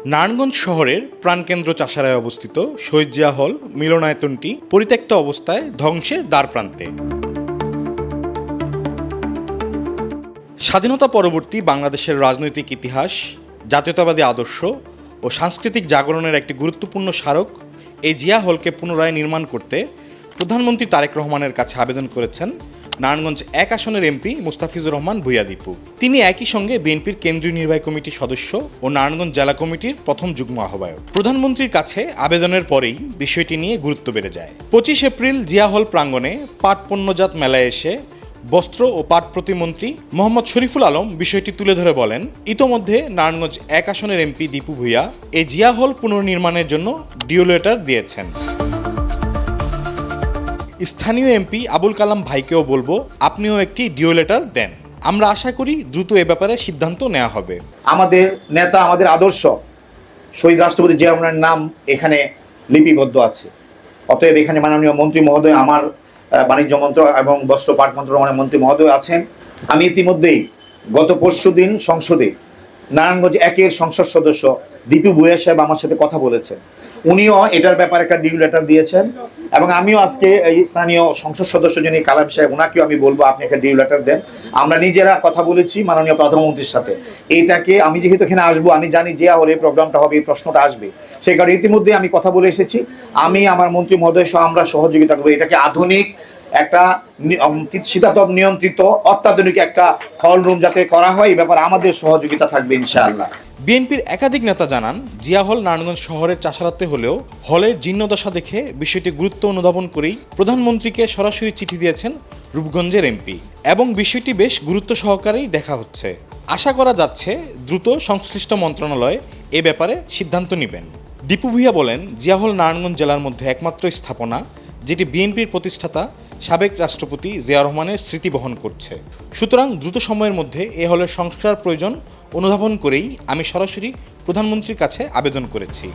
নারায়ণগঞ্জ শহরের প্রাণকেন্দ্র চাষারায় অবস্থিত শহীদ জিয়া হল মিলনায়তনটি পরিত্যক্ত অবস্থায় ধ্বংসের দ্বারপ্রান্তে। স্বাধীনতা পরবর্তী বাংলাদেশের রাজনৈতিক ইতিহাস, জাতীয়তাবাদী আদর্শ ও সাংস্কৃতিক জাগরণের একটি গুরুত্বপূর্ণ স্মারক এই জিয়া হলকে পুনরায় নির্মাণ করতে প্রধানমন্ত্রী তারেক রহমানের কাছে আবেদন করেছেন নারায়ণগঞ্জ 1 আসনের এমপি মুস্তাফিজুর রহমান ভূঁইয়া দীপু। তিনি একই সঙ্গে বিএনপির কেন্দ্রীয় নির্বাহী কমিটির সদস্য ও নারায়ণগঞ্জ জেলা কমিটির প্রথম যুগ্ম আহ্বায়ক। প্রধানমন্ত্রীর কাছে আবেদনের পরেই বিষয়টি নিয়ে গুরুত্ব বেড়ে যায়। 25 এপ্রিল জিয়া হল প্রাঙ্গণে পাট পণ্যজাত মেলায় এসে বস্ত্র ও পাট প্রতিমন্ত্রী মোহাম্মদ শরীফুল আলম বিষয়টি তুলে ধরে বলেন, ইতোমধ্যে নারায়ণগঞ্জ 1 আসনের এমপি দীপু ভূঁইয়া এই জিয়া হল পুনর্নির্মাণের জন্য ডিও লেটার দিয়েছেন। স্থানীয় এমপি আবুল কালাম ভাইকেও বলবো, আপনিও একটি ডিও লেটার দেন। আমরা আশা করি দ্রুত এ ব্যাপারে সিদ্ধান্ত নেওয়া হবে। আমাদের নেতা, আমাদের আদর্শ শহীদ রাষ্ট্রপতি জিয়া রহমানের নাম এখানে লিপিবদ্ধ আছে। অতএব এখানে মাননীয় মন্ত্রী মহোদয়, আমার বাণিজ্য মন্ত্র এবং বস্ত্র পাট মন্ত্রণালয়ের মন্ত্রী মহোদয় আছেন। আমি ইতিমধ্যেই গত পরশুদিন সংসদে নারায়ণগঞ্জ 1-এর সংসদ সদস্য দীপু ভূঁইয়া সাহেব আমার সাথে কথা বলেছেন। উনিও এটার ব্যাপারে একটা ডিউ লেটার দিয়েছেন এবং আমিও আজকে এই স্থানীয় সংসদ সদস্য যিনি কালাম সাহেব, ওনাকেও আমি বলবো আপনি একটা ডিউ লেটার দেন। আমরা নিজেরা কথা বলেছি মাননীয় প্রধানমন্ত্রীর সাথে। এইটাকে আমি যেহেতু এখানে আসবো, আমি জানি জিয়া হলে এই প্রোগ্রামটা হবে, এই প্রশ্নটা আসবে, সেই কারণে ইতিমধ্যে আমি কথা বলে এসেছি। আমি আমার মন্ত্রী মহোদয় সহ আমরা সহযোগিতা করবো। এটাকে আধুনিক একটা শীতাতপ নিয়ন্ত্রিত অত্যাধুনিক একটা হল রুম যাতে করা হয়, এই ব্যাপারে আমাদের সহযোগিতা থাকবে ইনশাআল্লাহ। বিএনপির একাধিক নেতা জানান, জিয়া হল নারায়ণগঞ্জ শহরের চাষারাতে হলেও হলের জীর্ণদশা দেখে বিষয়টি গুরুত্ব অনুধাবন করেই প্রধানমন্ত্রীকে সরাসরি চিঠি দিয়েছেন রূপগঞ্জের এমপি এবং বিষয়টি বেশ গুরুত্ব সহকারেই দেখা হচ্ছে। আশা করা যাচ্ছে দ্রুত সংশ্লিষ্ট মন্ত্রণালয় এ ব্যাপারে সিদ্ধান্ত নেবেন। দীপু ভূঁইয়া বলেন, জিয়া হল নারায়ণগঞ্জ জেলার মধ্যে একমাত্র স্থাপনা যেটি বিএনপির প্রতিষ্ঠাতা সাবেক রাষ্ট্রপতি জিয়া রহমানের স্মৃতি বহন করছে। সুতরাং দ্রুত সময়ের মধ্যে এ হলের সংস্কার প্রয়োজন অনুধাবন করেই আমি সরাসরি প্রধানমন্ত্রীর কাছে আবেদন করেছি।